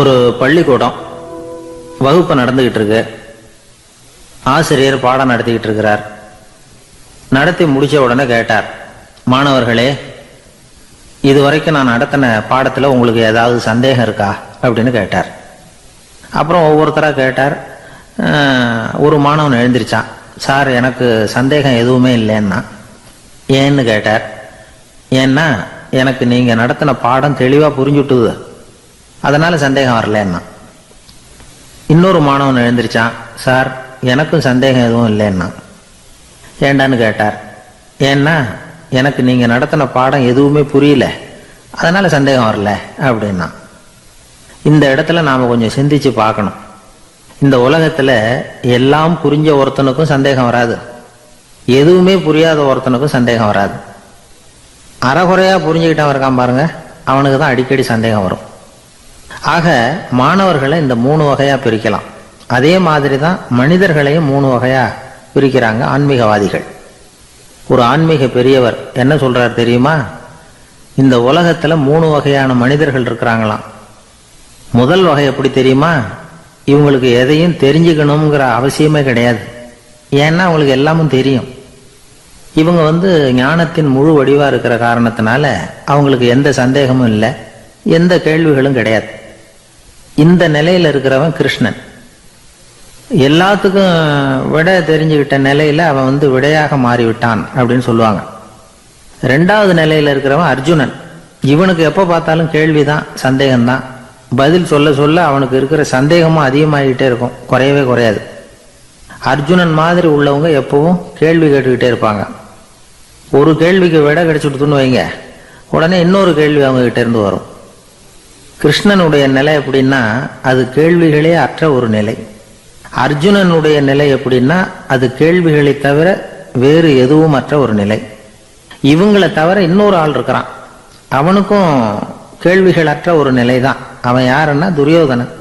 ஒரு பள்ளிக்கூடம் வகுப்பு நடந்துகிட்டு இருக்கு. ஆசிரியர் பாடம் நடத்திக்கிட்டு இருக்கிறார். நடத்தி முடிச்ச உடனே கேட்டார், மாணவர்களே, இதுவரைக்கும் நான் நடத்தின பாடத்தில் உங்களுக்கு ஏதாவது சந்தேகம் இருக்கா அப்படின்னு கேட்டார். அப்புறம் ஒவ்வொருத்தராக கேட்டார். ஒரு மாணவன் எழுந்திருச்சான். சார், எனக்கு சந்தேகம் எதுவுமே இல்லைன்னா. ஏன்னு கேட்டார். ஏன்னா எனக்கு நீங்கள் நடத்தின பாடம் தெளிவாக புரிஞ்சுட்டுது, அதனால சந்தேகம் வரலன்னா. இன்னொரு மாணவன் எழுந்திருச்சான். சார், எனக்கும் சந்தேகம் எதுவும் இல்லைன்னா. ஏண்டான்னு கேட்டார். ஏன்னா எனக்கு நீங்கள் நடத்தின பாடம் எதுவுமே புரியல, அதனால சந்தேகம் வரல அப்படின்னா. இந்த இடத்துல நாம் கொஞ்சம் சிந்திச்சு பார்க்கணும். இந்த உலகத்தில் எல்லாம் புரிஞ்ச ஒருத்தனுக்கும் சந்தேகம் வராது, எதுவுமே புரியாத ஒருத்தனுக்கும் சந்தேகம் வராது. அறகுறையாக புரிஞ்சுக்கிட்டவன் இருக்கான் பாருங்க, அவனுக்கு தான் அடிக்கடி சந்தேகம் வரும். ஆக மாணவர்களை இந்த 3 வகையாக பிரிக்கலாம். அதே மாதிரி தான் மனிதர்களையும் 3 வகையாக பிரிக்கிறாங்க ஆன்மீகவாதிகள். ஒரு ஆன்மீக பெரியவர் என்ன சொல்றார் தெரியுமா? இந்த உலகத்தில் 3 வகையான மனிதர்கள் இருக்கிறாங்களாம். முதல் வகை எப்படி தெரியுமா? இவங்களுக்கு எதையும் தெரிஞ்சுக்கணுங்கிற அவசியமே கிடையாது. ஏன்னா அவங்களுக்கு எல்லாமும் தெரியும். இவங்க ஞானத்தின் முழு வடிவா இருக்கிற காரணத்தினால அவங்களுக்கு எந்த சந்தேகமும் இல்லை, எந்த கேள்விகளும் கிடையாது. இந்த நிலையில இருக்கிறவன் கிருஷ்ணன். எல்லாத்துக்கும் விட தெரிஞ்சுக்கிட்ட நிலையில அவன் விடையாக மாறிவிட்டான் அப்படின்னு சொல்லுவாங்க. 2வது நிலையில இருக்கிறவன் அர்ஜுனன். இவனுக்கு எப்போ பார்த்தாலும் கேள்விதான், சந்தேகம்தான். பதில் சொல்ல சொல்ல அவனுக்கு இருக்கிற சந்தேகமும் அதிகமாகிட்டே இருக்கும், குறையவே குறையாது. அர்ஜுனன் மாதிரி உள்ளவங்க எப்பவும் கேள்வி கேட்டுக்கிட்டே இருப்பாங்க. ஒரு கேள்விக்கு விட கிடைச்சுட்டுன்னு வைங்க, உடனே இன்னொரு கேள்வி அவங்க கிட்ட இருந்து வரும். கிருஷ்ணனுடைய நிலை எப்படின்னா அது கேள்விகளே அற்ற ஒரு நிலை. அர்ஜுனனுடைய நிலை எப்படின்னா அது கேள்விகளை தவிர வேறு எதுவும் அற்ற ஒரு நிலை. இவங்களை தவிர இன்னொரு ஆள் இருக்கிறான், அவனுக்கும் கேள்விகள் அற்ற ஒரு நிலை தான். அவன் யாருன்னா துரியோதனன்.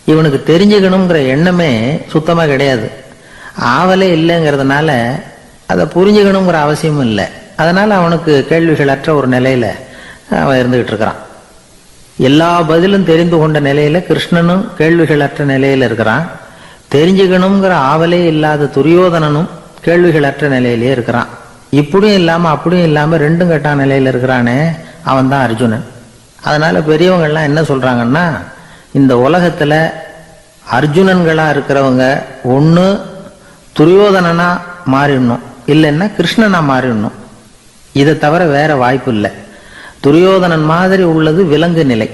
இவனுக்கு தெரிஞ்சுக்கணுங்கிற எண்ணமே சுத்தமா கிடையாது. ஆவலே இல்லைங்கிறதுனால அதை புரிஞ்சுக்கணுங்கிற அவசியமும் இல்லை. அதனால அவனுக்கு கேள்விகள் அற்ற ஒரு நிலையில அவன் இருந்துகிட்டு இருக்கிறான். எல்லா பதிலும் தெரிந்து கொண்ட நிலையில கிருஷ்ணனும் கேள்விகள் அற்ற நிலையில இருக்கிறான். தெரிஞ்சுக்கணுங்கிற ஆவலே இல்லாத துரியோதனனும் கேள்விகள் அற்ற நிலையிலே இருக்கிறான். இப்படியும் இல்லாம அப்படியும் இல்லாம 2ம் கெட்டான் நிலையில இருக்கிறானே, அவன் தான் அர்ஜுனன். அதனால பெரியவங்கள்லாம் என்ன சொல்றாங்கன்னா, இந்த உலகத்துல அர்ஜுனன்களா இருக்கிறவங்க ஒண்ணு துரியோதனனா மாறிடணும், இல்லைன்னா கிருஷ்ணனா மாறிடணும். இதை தவிர வேற வாய்ப்பு இல்லை. துரியோதனன் மாதிரி உள்ளது விலங்கு நிலை,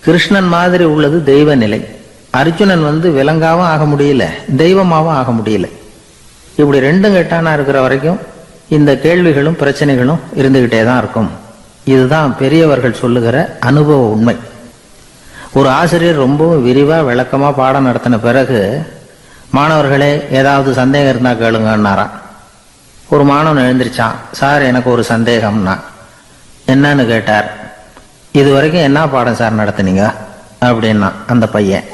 கிருஷ்ணன் மாதிரி உள்ளது தெய்வ நிலை. அர்ஜுனன் விலங்காவும் ஆக முடியல, தெய்வமாவும் ஆக முடியல. இப்படி 2ம் கெட்டானா இருக்கிற வரைக்கும் இந்த கேள்விகளும் பிரச்சனைகளும் இருந்துகிட்டே தான் இருக்கும். இதுதான் பெரியவர்கள் சொல்லுகிற அனுபவ உண்மை. ஒரு ஆசிரியர் ரொம்பவும் விரிவா விளக்கமா பாடம் நடத்தின பிறகு, மாணவர்களே, ஏதாவது சந்தேகம் இருந்தா கேளுங்கன்னாராம். ஒரு மாணவன் எழுந்திருச்சான். சார், எனக்கு ஒரு சந்தேகம்னா. என்னன்னு கேட்டார். இது வரைக்கும் என்ன பாடம் சார் நடத்துனீங்க அப்படின்னா அந்த பையன்.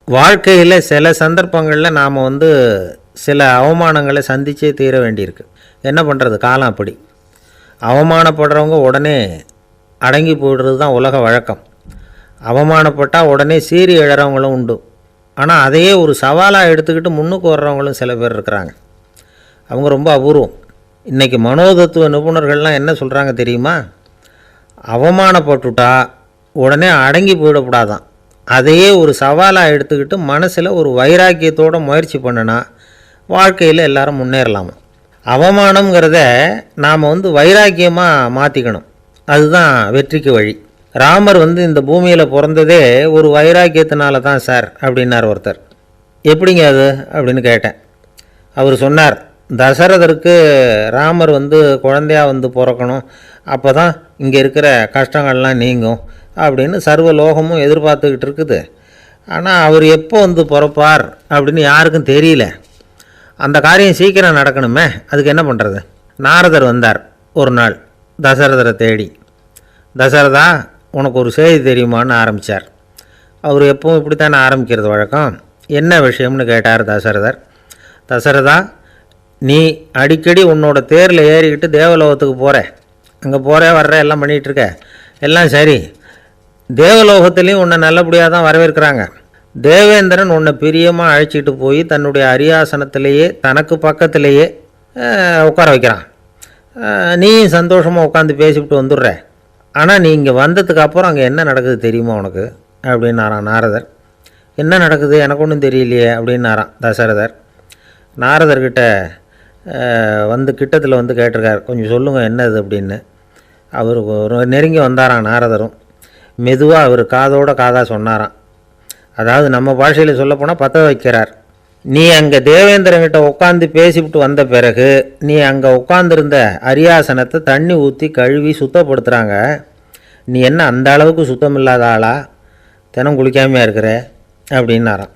வாழ்க்கையில் சில சந்தர்ப்பங்களில் நாம் சில அவமானங்களை சந்திச்சே தீர வேண்டியிருக்கு. என்ன பண்ணுறது, காலம் அப்படி. அவமானப்படுறவங்க உடனே அடங்கி போய்டுறது தான் உலக வழக்கம். அவமானப்பட்டால் உடனே சீறி எழறவங்களும் உண்டு. ஆனால் அதையே ஒரு சவாலாக எடுத்துக்கிட்டு முன்னுக்கு வர்றவங்களும் சில பேர் இருக்கிறாங்க. அவங்க ரொம்ப அபூர்வம். இன்றைக்கி மனோதத்துவ நிபுணர்கள்லாம் என்ன சொல்கிறாங்க தெரியுமா? அவமானப்பட்டுட்டா உடனே அடங்கி போயிடக்கூடாதான். அதையே ஒரு சவாலாக எடுத்துக்கிட்டு மனசில் ஒரு வைராக்கியத்தோடு முயற்சி பண்ணினா வாழ்க்கையில் எல்லாரும் முன்னேறலாமா. அவமானங்கிறத நாம் வைராக்கியமாக மாற்றிக்கணும். அதுதான் வெற்றிக்கு வழி. ராமர் இந்த பூமியில் பிறந்ததே ஒரு வைராக்கியத்தினால தான் சார் அப்படின்னார் ஒருத்தர். எப்படிங்க அது அப்படின்னு கேட்டேன். அவர் சொன்னார், தசரதருக்கு ராமர் குழந்தையாக பிறக்கணும், அப்போ தான் இங்கே இருக்கிற கஷ்டங்கள்லாம் நீங்கும் அப்படின்னு சர்வ லோகமும் எதிர்பார்த்துக்கிட்டு இருக்குது. ஆனால் அவர் எப்போ பிறப்பார் அப்படின்னு யாருக்கும் தெரியல. அந்த காரியம் சீக்கிரம் நடக்கணுமே, அதுக்கு என்ன பண்ணுறது? நாரதர் வந்தார் ஒரு நாள் தசரதரை தேடி. தசரதா, உனக்கு ஒரு செய்தி தெரியுமான்னு ஆரம்பித்தார். அவர் எப்பவும் இப்படித்தானே ஆரம்பிக்கிறது வழக்கம். என்ன விஷயம்னு கேட்டார் தசரதர். தசரதா, நீ அடிக்கடி உன்னோட தேரில் ஏறிக்கிட்டு தேவலோகத்துக்கு போகிற, அங்கே போகிற வர்ற எல்லாம் பண்ணிகிட்ருக்க, எல்லாம் சரி. தேவலோகத்திலையும் உன்னை நல்லபடியாக தான் வரவேற்கிறாங்க. தேவேந்திரன் உன்னை பிரியமாக அழைச்சிட்டு போய் தன்னுடைய அரியாசனத்திலேயே தனக்கு பக்கத்திலேயே உட்கார வைக்கிறான். நீயும் சந்தோஷமாக உட்காந்து பேசிவிட்டு வந்துடுற. ஆனால் நீ இங்கே வந்ததுக்கு அப்புறம் அங்கே என்ன நடக்குது தெரியுமா உனக்கு அப்படின்னாரான் நாரதர். என்ன நடக்குது எனக்கு ஒன்றும் தெரியலையே அப்படின்னாரான் தசரதர். நாரதர்கிட்ட வந்து கிட்டத்தில் வந்து கேட்டிருக்கார், கொஞ்சம் சொல்லுங்கள் என்னது அப்படின்னு. அவர் நெருங்கி வந்தாராம் நாரதரும். மெதுவாக அவர் காதோட காதாக சொன்னாராம். அதாவது நம்ம பாஷையில் சொல்லப்போனால் பற்ற வைக்கிறார். நீ அங்கே தேவேந்திரங்கிட்ட உட்காந்து பேசிவிட்டு வந்த பிறகு நீ அங்கே உட்காந்துருந்த அரியாசனத்தை தண்ணி ஊற்றி கழுவி சுத்தப்படுத்துகிறாங்க. நீ என்ன அந்த அளவுக்கு சுத்தம் இல்லாத ஆளா, தினம் குளிக்காமையாக இருக்கிற அப்படின்னாராம்.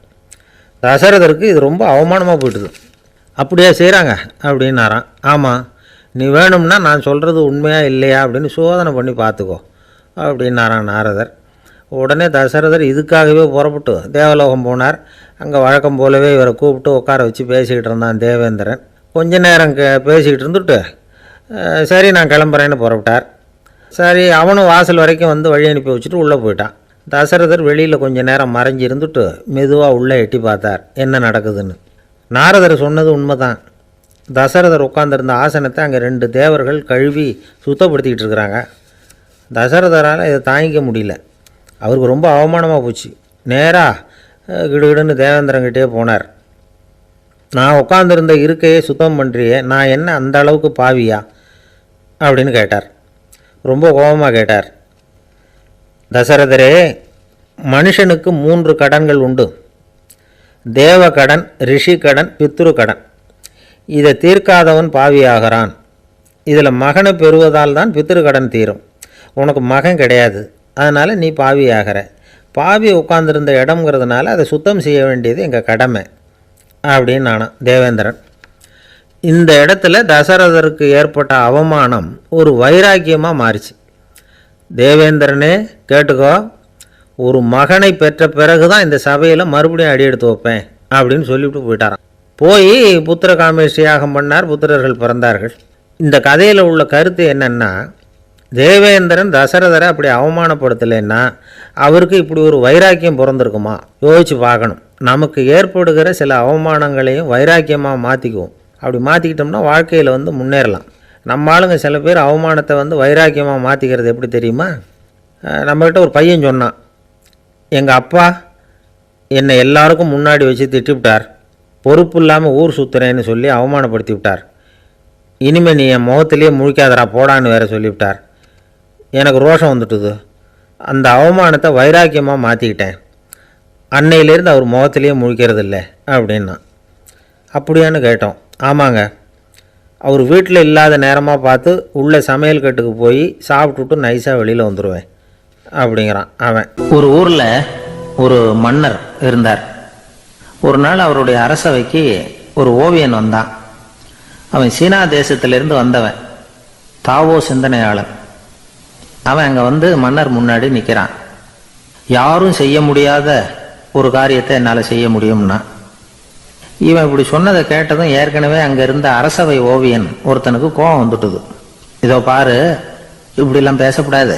தசரதருக்கு இது ரொம்ப அவமானமாக போயிட்டுது. அப்படியே செய்கிறாங்க அப்படின்னாராம். ஆமாம், நீ வேணும்னா நான் சொல்கிறது உண்மையாக இல்லையா அப்படின்னு சோதனை பண்ணி பார்த்துக்கோ அப்படின்னாரான் நாரதர். உடனே தசரதர் இதுக்காகவே புறப்பட்டு தேவலோகம் போனார். அங்கே வழக்கம் போலவே இவரை கூப்பிட்டு உட்கார வச்சு பேசிக்கிட்டு இருந்தான் தேவேந்திரன். கொஞ்ச நேரம் பேசிக்கிட்டு இருந்துட்டு சரி நான் கிளம்புறேன்னு புறப்பட்டார். சரி அவனும் வாசல் வரைக்கும் வந்து வழி அனுப்பி வச்சுட்டு உள்ளே போயிட்டான். தசரதர் வெளியில் கொஞ்சம் நேரம் மறைஞ்சி இருந்துட்டு மெதுவாக உள்ளே எட்டி பார்த்தார் என்ன நடக்குதுன்னு. நாரதர் சொன்னது உண்மைதான். தசரதர் உட்காந்துருந்த ஆசனத்தை அங்கே 2 தேவர்கள் கழுவி சுத்தப்படுத்திக்கிட்டு இருக்கிறாங்க. தசரதரால் இதை தாங்கிக்க முடியல. அவருக்கு ரொம்ப அவமானமாக போச்சு. நேராக கிடுகிடுன்னு தேவேந்திரங்கிட்டே போனார். நான் உட்காந்துருந்த இருக்கையே சுத்தம் பண்ணுறியே, நான் என்ன அந்த அளவுக்கு பாவியா அப்படின்னு கேட்டார். ரொம்ப கோபமாக கேட்டார். தசரதரே, மனுஷனுக்கு 3 கடன்கள் உண்டு. தேவ கடன், ரிஷி கடன், பித்ரு கடன். இதை தீர்க்காதவன் பாவியாகிறான். இதில் மகனை பெறுவதால் தான் பித்ரு கடன் தீரும். உனக்கு மகன் கிடையாது, அதனால் நீ பாவியாகிற. பாவி உட்காந்துருந்த இடம்ங்கிறதுனால அதை சுத்தம் செய்ய வேண்டியது எங்கள் கடமை அப்படின்னு நானும் தேவேந்திரன். இந்த இடத்துல தசரதருக்கு ஏற்பட்ட அவமானம் ஒரு வைராக்கியமாக மாறிச்சு. தேவேந்திரனே கேட்டுக்கோ, ஒரு மகனை பெற்ற பிறகு தான் இந்த சபையில் மறுபடியும் அடி எடுத்து வைப்பேன் அப்படின்னு சொல்லிவிட்டு போயிட்டாராம். போய் புத்திர காமேஷ்டி யாகம் பண்ணார். புத்திரர்கள் பிறந்தார்கள். இந்த கதையில் உள்ள கருத்து என்னென்னா, தேவேந்திரன் தசரதரை அப்படி அவமானப்படுத்தலைன்னா அவருக்கு இப்படி ஒரு வைராக்கியம் பிறந்திருக்குமா யோசிச்சு பார்க்கணும். நமக்கு ஏற்படுகிற சில அவமானங்களையும் வைராக்கியமாக மாற்றிக்குவோம். அப்படி மாற்றிக்கிட்டோம்னா வாழ்க்கையில் வந்து முன்னேறலாம். நம்ம ஆளுங்க சில பேர் அவமானத்தை வந்து வைராக்கியமாக மாற்றிக்கிறது எப்படி தெரியுமா? நம்மக்கிட்ட ஒரு பையன் சொன்னான், எங்கள் அப்பா என்னை எல்லாருக்கும் முன்னாடி வச்சு திட்டிவிட்டார், பொறுப்பு இல்லாமல் ஊர் சுற்றுறேன்னு சொல்லி அவமானப்படுத்தி விட்டார். இனிமேல் நீ என் முகத்திலேயே முழிக்காதரா போடான்னு வேற சொல்லிவிட்டார். எனக்கு ரோஷம் வந்துட்டுது. அந்த அவமானத்தை வைராக்கியமாக மாற்றிக்கிட்டேன். அன்னையிலேருந்து அவர் முகத்திலேயே முழிக்கிறது இல்லை அப்படின்னா. அப்படியான்னு கேட்டோம். ஆமாங்க, அவர் வீட்டில் இல்லாத நேரமாக பார்த்து உள்ளே சமையல் கட்டுக்கு போய் சாப்பிட்டுட்டு நைஸாக வெளியில் வந்துடுவேன் அப்படிங்கிறான் அவன். ஒரு ஊரில் ஒரு மன்னர் இருந்தார். ஒரு நாள் அவருடைய அரசவைக்கு ஒரு ஓவியன் வந்தான். அவன் சீனா தேசத்திலிருந்து வந்தவன், தாவோ சிந்தனையாளன். அவன் அங்கே வந்து மன்னர் முன்னாடி நிற்கிறான். யாரும் செய்ய முடியாத ஒரு காரியத்தை என்னால் செய்ய முடியும்னா. இவன் இப்படி சொன்னதை கேட்டதும் ஏற்கனவே அங்கே இருந்த அரசவை ஓவியன் ஒருத்தனுக்கு கோபம் வந்துட்டுது. இதோ பாரு, இப்படிலாம் பேசக்கூடாது,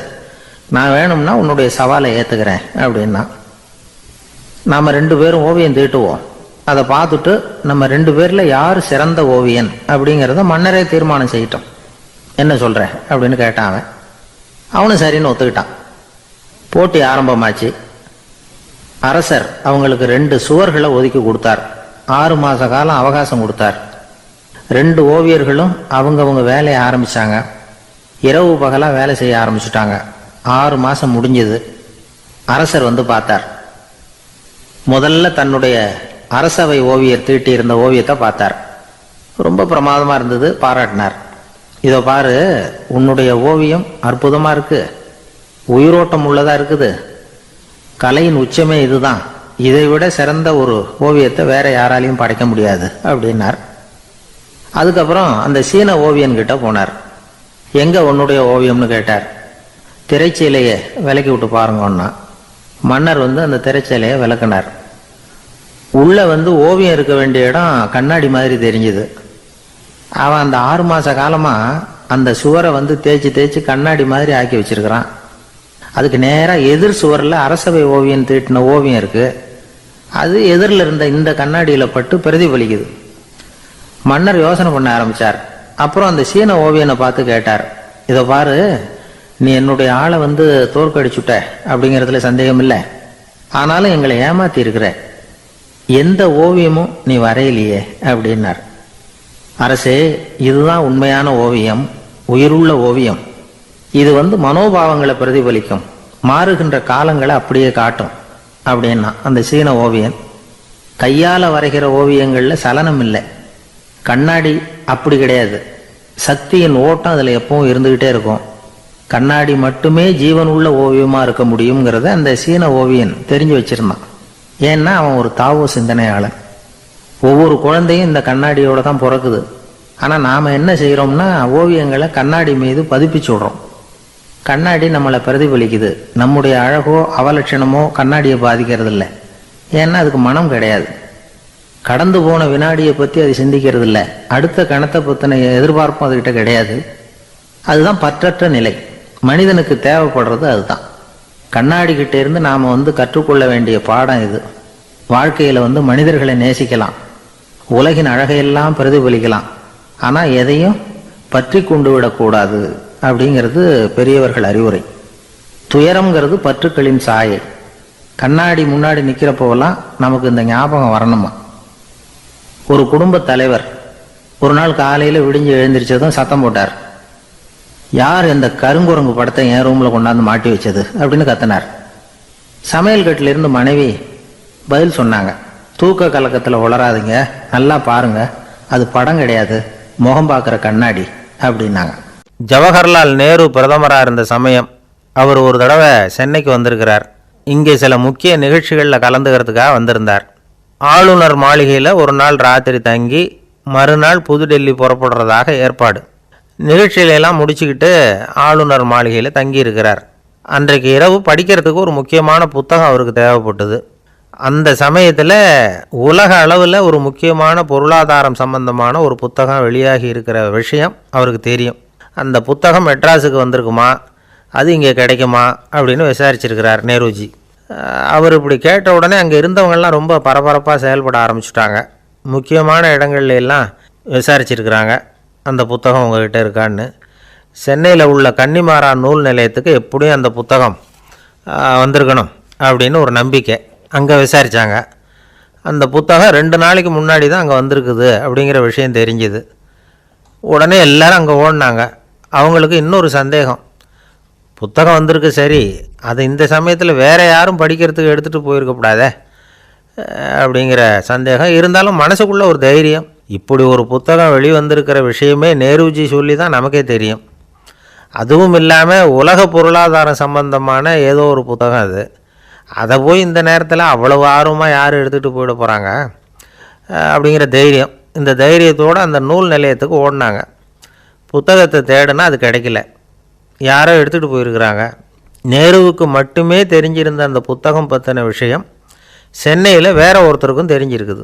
நான் வேணும்னா உன்னுடைய சவாலை ஏற்றுக்கிறேன் அப்படின்னா. நாம் 2 பேரும் ஓவியம் தீட்டுவோம், அதை பார்த்துட்டு நம்ம 2 பேரில் யார் சிறந்த ஓவியன் அப்படிங்கிறத மன்னரே தீர்மானம் செய்யட்டும், என்ன சொல்கிற அப்படின்னு கேட்டான் அவன். அவனும் சரின்னு ஒத்துக்கிட்டான். போட்டி ஆரம்பமாச்சு. அரசர் அவங்களுக்கு 2 சுவர்களை ஒதுக்கி கொடுத்தார். 6 மாத காலம் அவகாசம் கொடுத்தார். 2 ஓவியர்களும் அவங்கவுங்க வேலையை ஆரம்பித்தாங்க. இரவு பகலாக வேலை செய்ய ஆரம்பிச்சுட்டாங்க. 6 மாதம் முடிஞ்சது. அரசர் வந்து பார்த்தார். முதல்ல தன்னுடைய அரசவை ஓவியர் தீட்டி இருந்த ஓவியத்தை பார்த்தார். ரொம்ப பிரமாதமாக இருந்தது, பாராட்டினார். இதோ பாரு, உன்னுடைய ஓவியம் அற்புதமாக இருக்குது, உயிரோட்டம் உள்ளதாக இருக்குது, கலையின் உச்சமே இதுதான், இதை விட சிறந்த ஒரு ஓவியத்தை வேற யாராலையும் படைக்க முடியாது அப்படின்னார். அதுக்கப்புறம் அந்த சீன ஓவியன்கிட்ட போனார். எங்கே உன்னுடைய ஓவியம்னு கேட்டார். திரைச்சீலையை விலக்கி விட்டு பாருங்கன்னா. மன்னர் வந்து அந்த திரைச்சீலையை விளக்குனார். உள்ளே வந்து ஓவியம் இருக்க வேண்டிய இடம் கண்ணாடி மாதிரி தெரிஞ்சுது. அவன் அந்த 6 மாத காலமாக அந்த சுவரை வந்து தேய்ச்சி கண்ணாடி மாதிரி ஆக்கி வச்சிருக்கிறான். அதுக்கு நேராக எதிர் சுவரில் அரசவை ஓவியம் தீட்டின ஓவியம் இருக்கு. அது எதிரில் இருந்த இந்த கண்ணாடியில் பட்டு பிரதிபலிக்குது. மன்னர் யோசனை பண்ண ஆரம்பிச்சார். அப்புறம் அந்த சீன ஓவியனை பார்த்து கேட்டார், இதை பாரு, நீ என்னுடைய ஆளை தோற்கடிச்சுட்ட அப்படிங்கிறதுல சந்தேகம் இல்லை. ஆனாலும் எங்களை ஏமாத்தி இருக்கிற, எந்த ஓவியமும் நீ வரையிலையே அப்படின்னார். அரசே, இதுதான் உண்மையான ஓவியம், உயிருள்ள ஓவியம். இது மனோபாவங்களை பிரதிபலிக்கும், மாறுகின்ற காலங்களை அப்படியே காட்டும் அப்படின்னா அந்த சீன ஓவியன். கையால வரைகிற ஓவியங்கள்ல சலனம் இல்லை. கண்ணாடி அப்படி கிடையாது. சக்தியின் ஓட்டம் அதுல எப்பவும் இருந்துகிட்டே இருக்கும். கண்ணாடி மட்டுமே ஜீவன் உள்ள ஓவியமா இருக்க முடியுங்கிறத அந்த சீன ஓவியன் தெரிஞ்சு வச்சிருந்தான். ஏன்னா அவன் ஒரு தாவோ சிந்தனையாளன். ஒவ்வொரு குழந்தையும் இந்த கண்ணாடியோட தான் பிறக்குது. ஆனா நாம என்ன செய்யறோம்னா ஓவியங்களை கண்ணாடி மீது பதிப்பிச்சு விடுறோம். கண்ணாடி நம்மளை பிரதிபலிக்குது. நம்முடைய அழகோ அவலட்சணமோ கண்ணாடியை பாதிக்கிறது இல்லை. ஏன்னா அதுக்கு மனம் கிடையாது. கடந்து போன வினாடியை பத்தி அது சிந்திக்கிறது இல்லை. அடுத்த கணத்தை பத்தின எதிர்பார்ப்பும் அதுகிட்ட கிடையாது. அதுதான் பற்றற்ற நிலை. மனிதனுக்கு தேவைப்படுறது அதுதான். கண்ணாடி கிட்ட இருந்து நாம கற்றுக்கொள்ள வேண்டிய பாடம் இது. வாழ்க்கையில மனிதர்களை நேசிக்கலாம், உலகின் அழகையெல்லாம் பிரதிபலிக்கலாம், ஆனா எதையும் பற்றி கொண்டு விடக்கூடாது அப்படிங்கிறது பெரியவர்கள் அறிவுரை. துயரம்ங்கிறது பற்றுக்களின் சாயை. கண்ணாடி முன்னாடி நிக்கிறப்போவெல்லாம் நமக்கு இந்த ஞாபகம் வரணுமா. ஒரு குடும்ப தலைவர் ஒரு நாள் காலையில விடிஞ்சு எழுந்திரிச்சதும் சத்தம் போட்டார், யார் இந்த கருங்குரங்கு படத்தை என் ரூம்ல கொண்டாந்து மாட்டி வச்சது அப்படின்னு கத்தினார். சமையல் கட்டில இருந்து மனைவி பதில் சொன்னாங்க, தூக்க கலக்கத்துல உளராதுங்க, நல்லா பாருங்க, அது படம் கிடையாது, முகம் பார்க்குற கண்ணாடி அப்படின்னாங்க. ஜவஹர்லால் நேரு பிரதமராக இருந்த சமயம் அவர் ஒரு தடவை சென்னைக்கு வந்திருக்கிறார். இங்கே சில முக்கிய நிகழ்ச்சிகளில் கலந்துக்கிறதுக்காக வந்திருந்தார். ஆளுநர் மாளிகையில் ஒரு நாள் ராத்திரி தங்கி மறுநாள் புதுடெல்லி புறப்படுறதாக ஏற்பாடு. நிகழ்ச்சியிலெல்லாம் முடிச்சுக்கிட்டு ஆளுநர் மாளிகையில் தங்கி இருக்கிறார். அன்றைக்கு இரவு படிக்கிறதுக்கு ஒரு முக்கியமான புத்தகம் அவருக்கு தேவைப்பட்டது. அந்த சமயத்தில் உலக அளவில் ஒரு முக்கியமான பொருளாதாரம் சம்பந்தமான ஒரு புத்தகம் வெளியாகி இருக்கிற விஷயம் அவருக்கு தெரியும். அந்த புத்தகம் மெட்ராஸுக்கு வந்திருக்குமா, அது இங்கே கிடைக்குமா அப்படின்னு விசாரிச்சிருக்கிறார் நேருஜி. அவர் இப்படி கேட்ட உடனே அங்கே இருந்தவங்கெல்லாம் ரொம்ப பரபரப்பாக செயல்பட ஆரம்பிச்சுட்டாங்க. முக்கியமான இடங்கள்ல எல்லாம் விசாரிச்சிருக்கிறாங்க, அந்த புத்தகம் உங்ககிட்ட இருக்கான்னு. சென்னையில் உள்ள கன்னிமாரா நூல் நிலையத்துக்கு எப்படியும் அந்த புத்தகம் வந்திருக்கணும் அப்படின்னு ஒரு நம்பிக்கை. அங்கே விசாரித்தாங்க. அந்த புத்தகம் 2 நாளைக்கு முன்னாடி தான் அங்கே வந்திருக்குது அப்படிங்கிற விஷயம் தெரிஞ்சுது. உடனே எல்லோரும் அங்கே ஓடினாங்க. அவங்களுக்கு இன்னொரு சந்தேகம், புத்தகம் வந்திருக்கு சரி, அது இந்த சமயத்தில் வேறு யாரும் படிக்கிறதுக்கு எடுத்துகிட்டு போயிருக்கக்கூடாதே அப்படிங்கிற சந்தேகம் இருந்தாலும் மனசுக்குள்ளே ஒரு தைரியம். இப்படி ஒரு புத்தகம் வெளிவந்திருக்கிற விஷயமே நேருஜி சொல்லி தான் நமக்கே தெரியும். அதுவும் இல்லாமல் உலக பொருளாதாரம் சம்பந்தமான ஏதோ ஒரு புத்தகம் அது. அதை போய் இந்த நேரத்தில் அவ்வளவு ஆர்வமாக யார் எடுத்துகிட்டு போயிட போகிறாங்க அப்படிங்கிற தைரியம். இந்த தைரியத்தோடு அந்த நூல் நிலையத்துக்கு ஓடினாங்க. புத்தகத்தை தேடினா அது கிடைக்கல, யாரோ எடுத்துகிட்டு போயிருக்கிறாங்க. நேருவுக்கு மட்டுமே தெரிஞ்சிருந்த அந்த புத்தகம் பற்றின விஷயம் சென்னையில் வேற ஒருத்தருக்கும் தெரிஞ்சிருக்குது.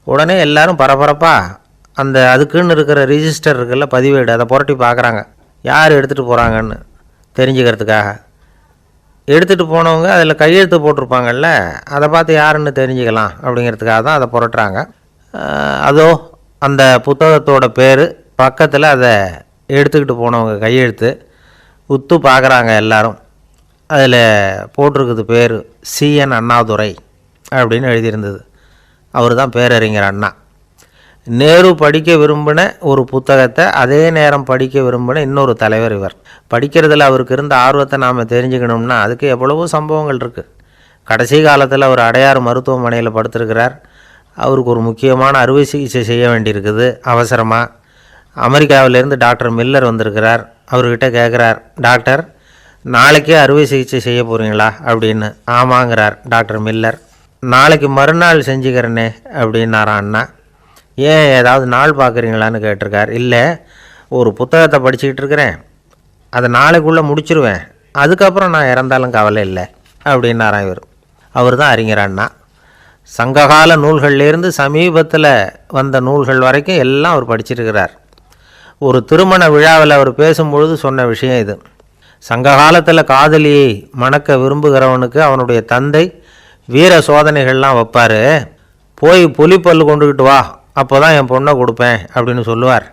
உடனே எல்லாரும் பரபரப்பாக அதுக்குன்னு இருக்கிற ரிஜிஸ்டர் இருக்குல்ல, பதிவேடு, அதை புரட்டி பார்க்குறாங்க, யார் எடுத்துகிட்டு போகிறாங்கன்னு தெரிஞ்சுக்கிறதுக்காக. எடுத்துகிட்டு போனவங்க அதில் கையெழுத்து போட்டிருப்பாங்கல்ல, அதை பார்த்து யாருன்னு தெரிஞ்சுக்கலாம் அப்படிங்கிறதுக்காக தான் அதை புரட்டுறாங்க. அதோ அந்த புத்தகத்தோட பேர் பக்கத்தில் அதை எடுத்துக்கிட்டு போனவங்க கையெழுத்து உத்து பார்க்குறாங்க எல்லாரும். அதில் போட்டிருக்குது பேர் CN அண்ணாதுரை அப்படின்னு எழுதியிருந்தது. அவர் தான் பேரறிஞர் அண்ணா. நேரு படிக்க விரும்பின ஒரு புத்தகத்தை அதே நேரம் படிக்க விரும்பின இன்னொரு தலைவர் இவர். படிக்கிறதுல அவருக்கு இருந்த ஆர்வத்தை நாம் தெரிஞ்சுக்கணும்னா அதுக்கு எவ்வளவோ சம்பவங்கள் இருக்குது. கடைசி காலத்தில் அவர் அடையாறு மருத்துவமனையில் படுத்திருக்கிறார். அவருக்கு ஒரு முக்கியமான அறுவை சிகிச்சை செய்ய வேண்டியிருக்குது அவசரமாக. அமெரிக்காவிலேருந்து டாக்டர் மில்லர் வந்திருக்கிறார். அவர்கிட்ட கேட்குறார், டாக்டர் நாளைக்கே அறுவை சிகிச்சை செய்ய போகிறீங்களா அப்படின்னு. ஆமாங்கிறார் டாக்டர் மில்லர். நாளைக்கு மறுநாள் செஞ்சுக்கிறேனே அப்படின்னாரான் அண்ணா. ஏன் ஏதாவது நாள் பார்க்குறீங்களான்னு கேட்டிருக்கார். இல்லை, ஒரு புத்தகத்தை படிச்சுக்கிட்டு இருக்கிறேன், அதை நாளைக்குள்ளே முடிச்சிருவேன், அதுக்கப்புறம் நான் இறந்தாலும் கவலை இல்லை அப்படின்னாரான் இவர். அவர் தான் அறிஞர் அண்ணா. சங்ககால நூல்கள்லேருந்து சமீபத்தில் வந்த நூல்கள் வரைக்கும் எல்லாம் அவர் படிச்சிருக்கிறார். ஒரு திருமண விழாவில் அவர் பேசும்பொழுது சொன்ன விஷயம் இது. சங்க காலத்தில் காதலியை மணக்க விரும்புகிறவனுக்கு அவனுடைய தந்தை வீர சோதனைகள்லாம் வைப்பார். போய் புலிப்பல் கொண்டுக்கிட்டு வா, அப்போ தான் என் பொண்ணை கொடுப்பேன் அப்படின்னு சொல்லுவார்.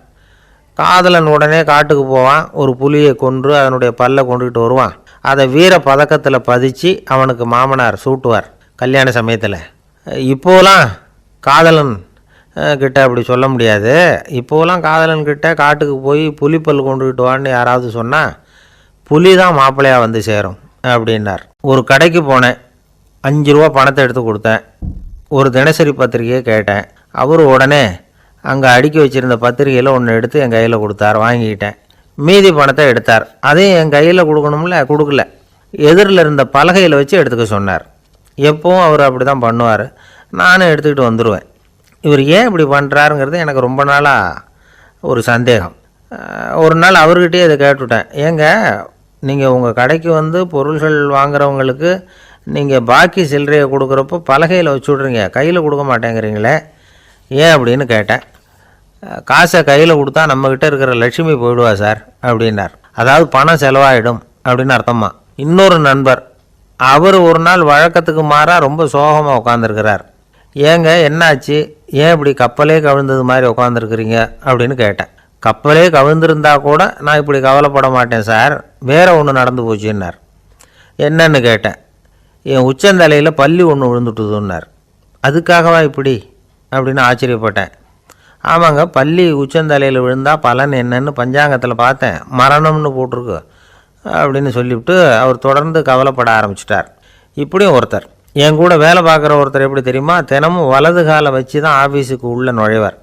காதலன் உடனே காட்டுக்கு போவான், ஒரு புலியை கொன்று அதனுடைய பல்லை கொண்டுக்கிட்டு வருவான். அதை வீர பதக்கத்தில் பதிச்சு அவனுக்கு மாமனார் சூட்டுவார் கல்யாண சமயத்தில். இப்போலாம் காதலன் கிட்ட அப்படி சொல்ல முடியாது. இப்போலாம் காதலன்கிட்ட காட்டுக்கு போய் புலிப்பல் கொண்டுக்கிட்டு வான்னு யாராவது சொன்னால் புலி தான் மாப்பிள்ளையாக வந்து சேரும் அப்படின்னார். ஒரு கடைக்கு போனேன், 5 ரூபா பணத்தை எடுத்து கொடுத்தேன். ஒரு தினசரி பத்திரிகையை கேட்டேன். அவர் உடனே அங்கே அடுக்கி வச்சுருந்த பத்திரிகையில் ஒன்று எடுத்து என் கையில் கொடுத்தார். வாங்கிக்கிட்டேன். மீதி பணத்தை எடுத்தார். அதையும் என் கையில் கொடுக்கணும்ல, கொடுக்கல. எதிரில் இருந்த பலகையில் வச்சு எடுத்துக்க சொன்னார். எப்போவும் அவர் அப்படி தான் பண்ணுவார். நானும் எடுத்துக்கிட்டு வந்துடுவேன். இவர் ஏன் இப்படி பண்ணுறாருங்கிறது எனக்கு ரொம்ப நாளாக ஒரு சந்தேகம். ஒரு நாள் அவர்கிட்டயே இதை கேட்டுவிட்டேன். ஏங்க, நீங்கள் உங்கள் கடைக்கு வந்து பொருள்கள் வாங்குறவங்களுக்கு நீங்கள் பாக்கி சில்லறையை கொடுக்குறப்போ பலகையில் வச்சு விட்றீங்க, கையில் கொடுக்க மாட்டேங்கிறீங்களே, ஏன் அப்படின்னு கேட்டேன். காசை கையில் கொடுத்தா நம்மக்கிட்ட இருக்கிற லட்சுமி போயிடுவா சார் அப்படின்னார். அதாவது பணம் செலவாயிடும் அப்படின்னு அர்த்தமா. இன்னொரு நண்பர், அவர் ஒரு நாள் வழக்கத்துக்கு மாறாக ரொம்ப சோகமாக உட்காந்துருக்கிறார். ஏங்க என்னாச்சு, ஏன் இப்படி கப்பலே கவிழ்ந்தது மாதிரி உட்காந்துருக்குறீங்க அப்படின்னு கேட்டேன். கப்பலே கவிழ்ந்திருந்தா கூட நான் இப்படி கவலைப்பட மாட்டேன் சார், வேறு ஒன்று நடந்து போச்சுன்னார். என்னன்னு கேட்டேன். என் உச்சந்தலையில் பல்லி ஒன்று விழுந்துட்டுதுன்னார். அதுக்காகவா இப்படி அப்படின்னு ஆச்சரியப்பட்டேன். ஆமாங்க, பல்லி உச்சந்தலையில் விழுந்தால் பலன் என்னன்னு பஞ்சாங்கத்தில் பார்த்தேன், மரணம்னு போட்டிருக்கு அப்படின்னு சொல்லிவிட்டு அவர் தொடர்ந்து கவலைப்பட ஆரம்பிச்சிட்டார். இப்படியும் ஒருத்தர், என் கூட வேலை பார்க்குற ஒருத்தர் எப்படி தெரியுமா, தினமும் வலது காலை வச்சு தான் ஆஃபீஸுக்கு உள்ளே நுழைவார்.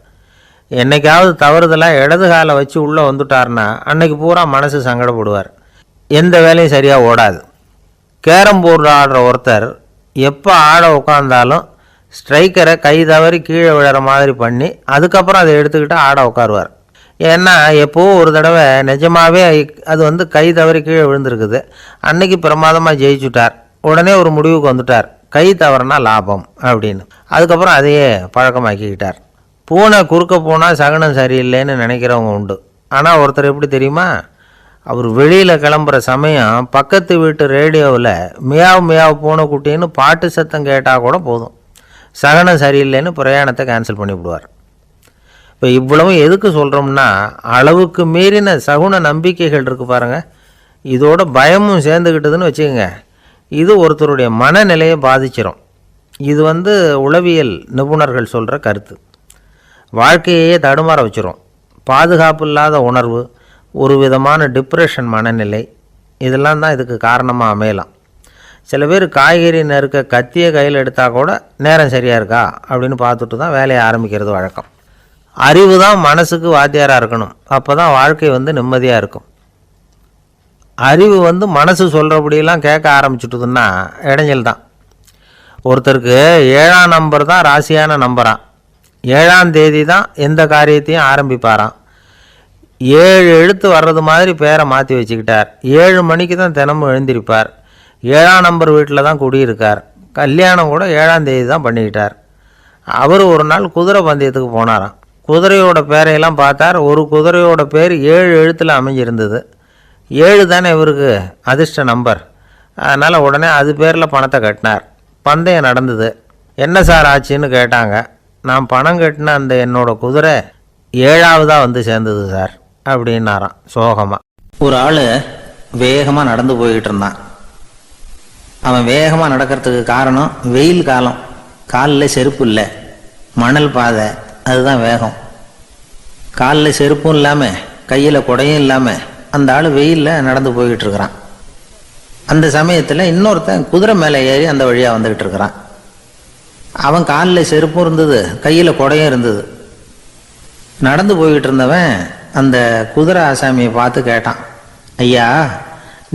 என்றைக்காவது தவறுதலாக இடது காலை வச்சு உள்ளே வந்துட்டார்னா அன்னைக்கு பூரா மனசு சங்கடப்படுவார். எந்த வேலையும் சரியாக ஓடாது. கேரம் போர்டு ஆடுற ஒருத்தர் எப்போ ஆட உட்காந்தாலும் ஸ்ட்ரைக்கரை கை தவறி கீழே விழுற மாதிரி பண்ணி அதுக்கப்புறம் அதை எடுத்துக்கிட்டு ஆட உட்காருவார். ஏன்னா எப்போவோ ஒரு தடவை நிஜமாகவே அது வந்து கை தவறி கீழே விழுந்திருக்குது. அன்னைக்கு பிரமாதமாக ஜெயிச்சுட்டார். உடனே ஒரு முடிவுக்கு வந்துட்டார், கை தவறுனா லாபம் அப்படின்னு. அதுக்கப்புறம் அதையே பழக்கமாக்கிக்கிட்டார். பூனை குறுக்க போனால் சகனம் சரியில்லைன்னு நினைக்கிறவங்க உண்டு. ஆனால் ஒருத்தர் எப்படி தெரியுமா, அவர் வெளியில் கிளம்புற சமயம் பக்கத்து வீட்டு ரேடியோவில் மியாவ் மியாவ் பூனைக்குட்டின்னு பாட்டு சத்தம் கேட்டால் கூட போதும், சகனம் சரியில்லைன்னு பிரயாணத்தை கேன்சல் பண்ணிவிடுவார். இப்போ இவ்வளவும் எதுக்கு சொல்கிறோம்னா, அளவுக்கு மீறின சகுன நம்பிக்கைகள் இருக்குது பாருங்கள், இதோட பயமும் சேர்ந்துக்கிட்டதுன்னு வச்சுக்கோங்க, இது ஒருத்தருடைய மனநிலையை பாதிச்சிடும். இது வந்து உளவியல் நிபுணர்கள் சொல்கிற கருத்து. வாழ்க்கையே தடுமாற வச்சிரும். பாதுகாப்பு இல்லாத உணர்வு, ஒரு விதமான டிப்ரெஷன் மனநிலை, இதெல்லாம் தான் இதுக்கு காரணமாக அமையலாம். சில பேர் காய்கறி நறுக்க கத்தியை கையில் எடுத்தால் கூட நேரம் சரியாக இருக்கா அப்படின்னு பார்த்துட்டு தான் வேலையை ஆரம்பிக்கிறது வழக்கம். அறிவு தான் மனசுக்கு வாத்தியாராக இருக்கணும், அப்போ தான் வாழ்க்கை வந்து நிம்மதியாக இருக்கும். அறிவு வந்து மனசு சொல்கிறபடியெல்லாம் கேட்க ஆரம்பிச்சுட்டுதுன்னா இடைஞ்சல் தான். ஒருத்தருக்கு 7ஆம் நம்பர் தான் ராசியான நம்பரான். 7ஆம் தேதி தான் எந்த காரியத்தையும் ஆரம்பிப்பாராம். 7 எழுத்து வர்றது மாதிரி பேரை மாற்றி வச்சுக்கிட்டார். 7 மணிக்கு தான் தினமும் எழுந்திருப்பார். 7ஆம் நம்பர் வீட்டில் தான் குடியிருக்கார். கல்யாணம் கூட 7ஆம் தேதி தான் பண்ணிக்கிட்டார். அவர் ஒரு நாள் குதிரை பந்தயத்துக்கு போனாராம். குதிரையோட பேரையெல்லாம் பார்த்தார். ஒரு குதிரையோட பேர் 7 எழுத்தில் அமைஞ்சிருந்தது. 7 தானே இவருக்கு அதிர்ஷ்ட நம்பர். அதனால் உடனே அது பேரில் பணத்தை கட்டினார். பந்தயம் நடந்தது. என்ன சார் ஆச்சுன்னு கேட்டாங்க. நான் பணம் கட்டின அந்த என்னோட குதிரை 7ஆவதாக வந்து சேர்ந்தது சார் அப்படின்னாராம் சோகமாக. ஒரு ஆள் வேகமாக நடந்து போய்கிட்டு இருந்தான். அவன் வேகமாக நடக்கிறதுக்கு காரணம் வெயில் காலம், காலில் செருப்பு இல்லை, மணல் பாதை, அதுதான் வேகம். காலில் செருப்பும் இல்லாமல் கையில் குடையும் இல்லாமல் அந்த ஆள் வெயிலில் நடந்து போய்கிட்டு இருக்கிறான். அந்த சமயத்தில் இன்னொருத்தன் குதிரை மேலே ஏறி அந்த வழியாக வந்துக்கிட்டு இருக்கிறான். அவன் காலில் செருப்பும் இருந்தது, கையில் குடையும் இருந்தது. நடந்து போய்கிட்டு இருந்தவன் அந்த குதிரை ஆசாமியை பார்த்து கேட்டான், ஐயா,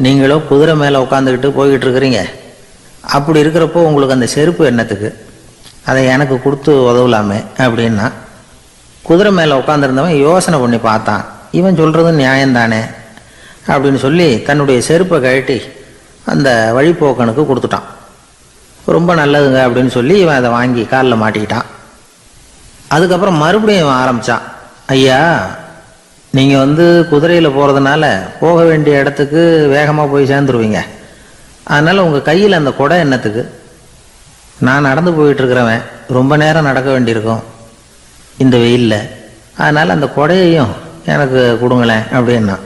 நீங்களும் குதிரை மேலே உட்காந்துக்கிட்டு போய்கிட்டு இருக்கிறீங்க, அப்படி இருக்கிறப்போ உங்களுக்கு அந்த செருப்பு என்னத்துக்கு, அதை எனக்கு கொடுத்து உதவலாமே அப்படின்னா. குதிரை மேலே உட்காந்துருந்தவன் யோசனை பண்ணி பார்த்தான். இவன் சொல்கிறது நியாயம்தானே அப்படின்னு சொல்லி தன்னுடைய செருப்பை கழட்டி அந்த வழிப்போக்கனுக்கு கொடுத்துட்டான். ரொம்ப நல்லதுங்க அப்படின்னு சொல்லி இவன் அதை வாங்கி காலில் மாட்டிக்கிட்டான். அதுக்கப்புறம் மறுபடியும் இவன் ஆரம்பித்தான், ஐயா, நீங்கள் வந்து குதிரையில் போகிறதுனால போக வேண்டிய இடத்துக்கு வேகமாக போய் சேர்ந்துருவீங்க. அதனால் உங்கள் கையில் அந்த குடை என்னத்துக்கு? நான் நடந்து போயிட்டுருக்கிறவன், ரொம்ப நேரம் நடக்க வேண்டியிருக்கும் இந்த வெயிலில். அதனால் அந்த குடையையும் எனக்கு கொடுங்களேன் அப்படின்னா.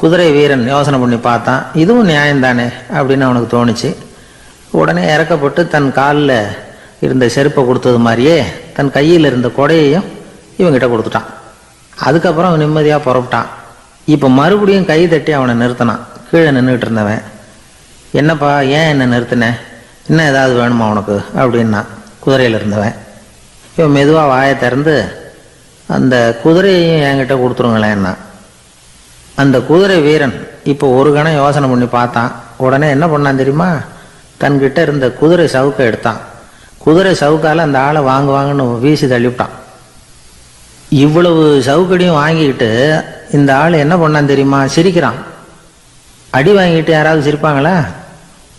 குதிரை வீரன் யோசனை பண்ணி பார்த்தான், இதுவும் நியாயம்தானே அப்படின்னு அவனுக்கு தோணுச்சு. உடனே இறக்கப்பட்டு தன் காலில் இருந்த செருப்பை கொடுத்தது மாதிரியே தன் கையில் இருந்த கொடையையும் இவங்கிட்ட கொடுத்துட்டான். அதுக்கப்புறம் அவன் நிம்மதியாக புறப்பட்டான். இப்போ மறுபடியும் கை தட்டி அவனை நிறுத்தினான். கீழே நின்றுட்டு இருந்தவன், என்னப்பா ஏன் என்ன நிறுத்தினேன், இன்னும் ஏதாவது வேணுமா உனக்கு அப்படின்னா குதிரையில் இருந்தவன். இவன் மெதுவாக வாயை திறந்து, அந்த குதிரையையும் என்கிட்ட கொடுத்துருங்களேன்னா. அந்த குதிரை வீரன் இப்போ ஒரு கணம் யோசனை பண்ணி பார்த்தான். உடனே என்ன பண்ணான் தெரியுமா? தன்கிட்ட இருந்த குதிரை சவுக்கை எடுத்தான். குதிரை சவுக்கால் அந்த ஆளை வாங்குவாங்கன்னு வீசி தள்ளிவிட்டான். இவ்வளவு சவுக்கடியும் வாங்கிக்கிட்டு இந்த ஆள் என்ன பண்ணான் தெரியுமா? சிரிக்கிறான். அடி வாங்கிட்டு யாராவது சிரிப்பாங்களா?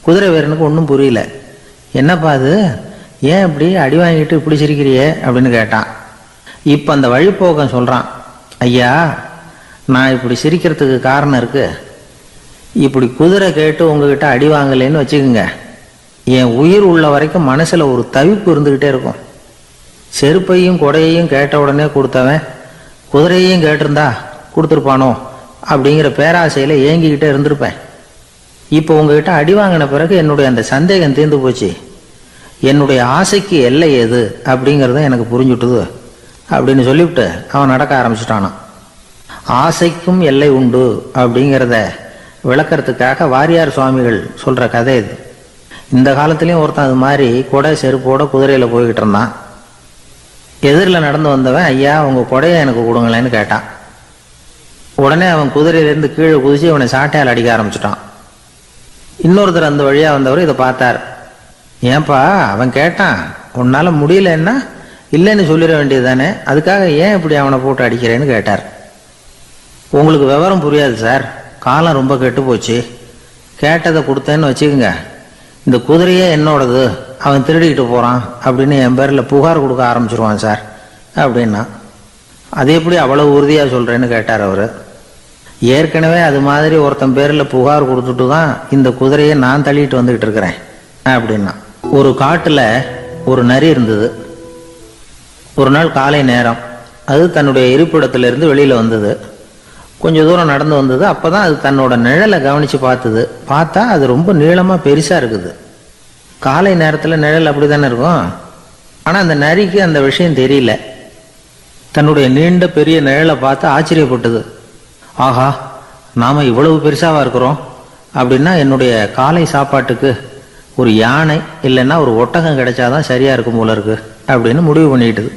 குதிரை வீரனுக்கு ஒன்றும் புரியல. என்னப்பா அது, ஏன் இப்படி அடி வாங்கிட்டு இப்படி சிரிக்கிறியே அப்படின்னு கேட்டான். இப்போ அந்த வழிப்போக்கன் சொல்கிறான், ஐயா நான் இப்படி சிரிக்கிறதுக்கு காரணம் இருக்குது. இப்படி குதிரை கேட்டு உங்ககிட்ட அடி வாங்கலைன்னு வச்சுக்கோங்க, என் உயிர் உள்ள வரைக்கும் மனசில் ஒரு தவிப்பு இருந்துக்கிட்டே இருக்கும். செருப்பையும் கொடையையும் கேட்ட உடனே கொடுத்தவன் குதிரையையும் கேட்டிருந்தா கொடுத்துருப்பானோ அப்படிங்கிற பேராசையில் ஏங்கிக்கிட்டே இருந்திருப்பேன். இப்போ உங்ககிட்ட அடி வாங்கின பிறகு என்னுடைய அந்த சந்தேகம் தீர்ந்து போச்சு. என்னுடைய ஆசைக்கு எல்லை எது அப்படிங்கிறத எனக்கு புரிஞ்சுட்டுது அப்படின்னு சொல்லிவிட்டு அவன் நடக்க ஆரம்பிச்சிட்டானான். ஆசைக்கும் எல்லை உண்டு அப்படிங்கிறத விளக்கறதுக்காக வாரியார் சுவாமிகள் சொல்கிற கதை இது. இந்த காலத்துலேயும் ஒருத்தன் அது மாதிரி கொடை செருப்போட குதிரையில் போய்கிட்டு இருந்தான். எதிரில் நடந்து வந்தவன், ஐயா உங்கள் கொடையை எனக்கு கொடுங்களேன்னு கேட்டான். உடனே அவன் குதிரையிலேருந்து கீழே குதிச்சு அவனை சாட்டையால் அடிக்க ஆரம்பிச்சிட்டான். இன்னொருத்தர் அந்த வழியாக வந்தவர் இதை பார்த்தார். ஏன்பா அவன் கேட்டான், உன்னால் முடியலன்னா இல்லைன்னு சொல்லிட வேண்டியது தானே, அதுக்காக ஏன் இப்படி அவனை போட்டு அடிக்கிறேன்னு கேட்டார். உங்களுக்கு விவரம் புரியாது சார், காலம் ரொம்ப கெட்டு போச்சு. கேட்டதை கொடுத்தேன்னு வச்சுக்கோங்க, இந்த குதிரையே என்னோடது, அவன் திருடிக்கிட்டு போகிறான் அப்படின்னு என் பேரில் புகார் கொடுக்க ஆரம்பிச்சிருவான் சார் அப்படின்னா. அது எப்படி அவ்வளோ உறுதியாக சொல்கிறேன்னு கேட்டார் அவர். ஏற்கனவே அது மாதிரி ஒருத்தன் பேரில் புகார் கொடுத்துட்டு தான் இந்த குதிரையை நான் தள்ளிட்டு வந்துக்கிட்டு இருக்கிறேன் அப்படின்னா. ஒரு காட்டில் ஒரு நரி இருந்தது. ஒரு நாள் காலை நேரம் அது தன்னுடைய இருப்பிடத்திலிருந்து வெளியில் வந்தது. கொஞ்சம் தூரம் நடந்து வந்தது. அப்போ தான் அது தன்னோட நிழலை கவனித்து பார்த்தது. பார்த்தா அது ரொம்ப நீளமாக பெருசாக இருக்குது. காலை நேரத்தில் நிழல் அப்படி தானே இருக்கும். ஆனால் அந்த நரிக்கு அந்த விஷயம் தெரியல. தன்னுடைய நீண்ட பெரிய நிழலை பார்த்து ஆச்சரியப்பட்டது. ஆஹா, நாம் இவ்வளவு பெருசாக இருக்கிறோம் அப்படின்னா என்னுடைய காலை சாப்பாட்டுக்கு ஒரு யானை இல்லைன்னா ஒரு ஒட்டகம் கிடைச்சாதான் சரியாக இருக்கும் போல இருக்கு அப்படின்னு முடிவு பண்ணிட்டுது.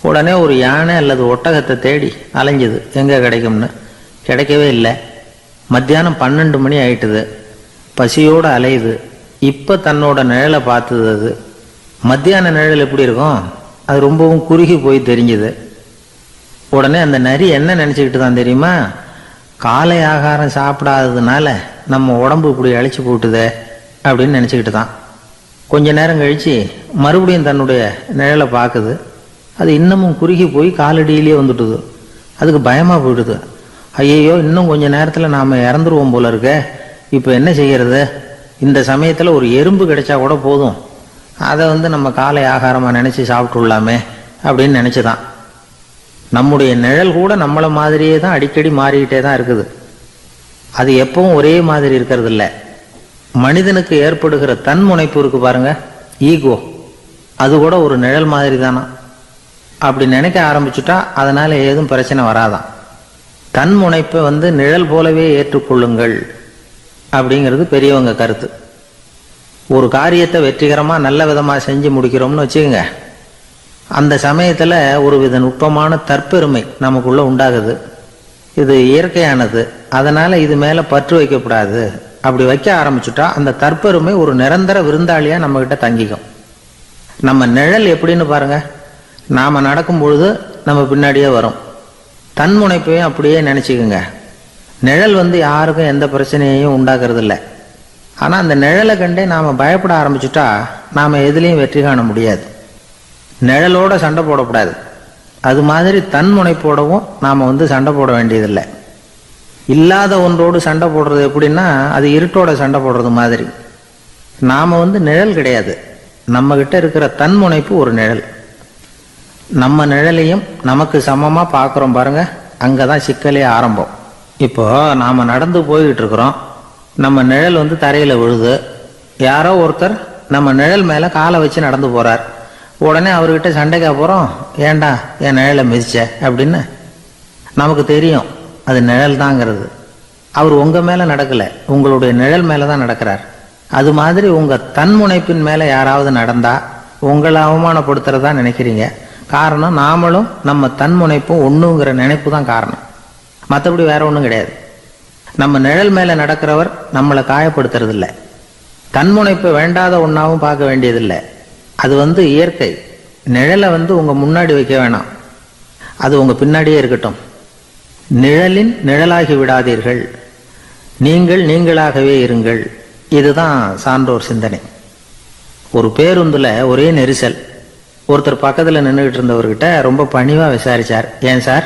உடனே ஒரு யானை அல்லது ஒட்டகத்தை தேடி அலைஞ்சுது, எங்கே கிடைக்கும்னு. கிடைக்கவே இல்லை. மத்தியானம் 12 மணி ஆயிட்டுது. பசியோடு அலையுது. இப்போ தன்னோட நிழலை பார்த்தது. அது மத்தியான நிழல் எப்படி இருக்கும், அது ரொம்பவும் குறுகி போய் தெரிஞ்சுது. உடனே அந்த நரி என்ன நினச்சிக்கிட்டு தான் தெரியுமா? காலை ஆகாரம் சாப்பிடாததுனால நம்ம உடம்பு இப்படி அழைச்சி போட்டுதே அப்படின்னு நினச்சிக்கிட்டு தான். கொஞ்ச நேரம் கழித்து மறுபடியும் தன்னுடைய நிழலை பார்க்குது. அது இன்னமும் குறுகி போய் காலடியிலே வந்துட்டுது. அதுக்கு பயமாக போயிடுது. ஐயையோ, இன்னும் கொஞ்சம் நேரத்தில் நாம் இறந்துருவோம் போல இருக்க, இப்போ என்ன செய்கிறது? இந்த சமயத்தில் ஒரு எறும்பு கிடைச்சா கூட போதும், அதை நம்ம காலை ஆகாரமாக நினச்சி சாப்பிட்டுள்ளாமே அப்படின்னு நினச்சிதான். நம்முடைய நிழல் கூட நம்மளை மாதிரியே தான் அடிக்கடி மாறிக்கிட்டே தான் இருக்குது. அது எப்பவும் ஒரே மாதிரி இருக்கிறது இல்லை. மனிதனுக்கு ஏற்படுகிற தன்முனைப்பு இருக்கு பாருங்க, ஈகோ, அது கூட ஒரு நிழல் மாதிரி தானா. அப்படி நினைக்க ஆரம்பிச்சுட்டா அதனால ஏதும் பிரச்சனை வராதான். தன்முனைப்பை நிழல் போலவே ஏற்றுக்கொள்ளுங்கள் அப்படிங்கிறது பெரியவங்க கருத்து. ஒரு காரியத்தை வெற்றிகரமாக நல்ல விதமாக செஞ்சு முடிக்கிறோம்னு வச்சுக்கோங்க, அந்த சமயத்தில் ஒரு வித நுட்பமான தற்பெருமை நமக்குள்ளே உண்டாகுது. இது இயற்கையானது, அதனால் இது மேலே பற்று வைக்கக்கூடாது. அப்படி வைக்க ஆரம்பிச்சுட்டா அந்த தற்பெருமை ஒரு நிரந்தர விருந்தாளியாக நம்மக்கிட்ட தங்கிக்கும். நம்ம நிழல் எப்படின்னு பாருங்க, நாம் நடக்கும் பொழுது நம்ம பின்னாடியே வரும். தன்முனைப்பையும் அப்படியே நினச்சிக்கோங்க. நிழல் யாருக்கும் எந்த பிரச்சனையையும் உண்டாக்குறது இல்லை. ஆனால் அந்த நிழலை கண்டே நாம் பயப்பட ஆரம்பிச்சுட்டா நாம் எதுலேயும் வெற்றி காண முடியாது. நிழலோட சண்டை போடக்கூடாது. அது மாதிரி தன் முனைப்போடவும் நாம் வந்து சண்டை போட வேண்டியதில்லை. இல்லாத ஒன்றோடு சண்டை போடுறது எப்படின்னா அது இருட்டோட சண்டை போடுறது மாதிரி. நாம் வந்து நிழல் கிடையாது, நம்மகிட்ட இருக்கிற தன் முனைப்பு ஒரு நிழல். நம்ம நிழலையும் நமக்கு சமமாக பார்க்குறோம் பாருங்க, அங்கே தான் சிக்கலே ஆரம்பம். இப்போ நாம் நடந்து போய்கிட்டு இருக்கிறோம், நம்ம நிழல் வந்து தரையில் விழுது. யாரோ ஒருத்தர் நம்ம நிழல் மேலே காலை வச்சு நடந்து போகிறார். உடனே அவர்கிட்ட சண்டைக்கா போகிறோம், ஏண்டா என் நிழலை மிதிச்ச அப்படின்னு. நமக்கு தெரியும் அது நிழல் தாங்கிறது. அவர் உங்கள் மேலே நடக்கலை, உங்களுடைய நிழல் மேலே தான் நடக்கிறார். அது மாதிரி உங்கள் தன்முனைப்பின் மேலே யாராவது நடந்தால் உங்களை அவமானப்படுத்துறதா நினைக்கிறீங்க. காரணம் நாமளும் நம்ம தன்முனைப்பும் ஒன்றுங்கிற நினைப்பு தான் காரணம், மற்றபடி வேற ஒன்றும் கிடையாது. நம்ம நிழல் மேலே நடக்கிறவர் நம்மளை காயப்படுத்துறதில்லை. தன்முனைப்பை வேண்டாத ஒன்றாவும் பார்க்க வேண்டியதில்லை. அது வந்து இயற்கை. நிழலை வந்து உங்கள் முன்னாடி வைக்க வேணாம், அது உங்கள் பின்னாடியே இருக்கட்டும். நிழலின் நிழலாகி விடாதீர்கள், நீங்கள் நீங்களாகவே இருங்கள். இதுதான் சான்றோர் சிந்தனை. ஒரு பேருந்தில் ஒரே நெரிசல். ஒருத்தர் பக்கத்தில் நின்றுகிட்டு இருந்தவர்கிட்ட ரொம்ப பணிவாக விசாரித்தார், ஏன் சார்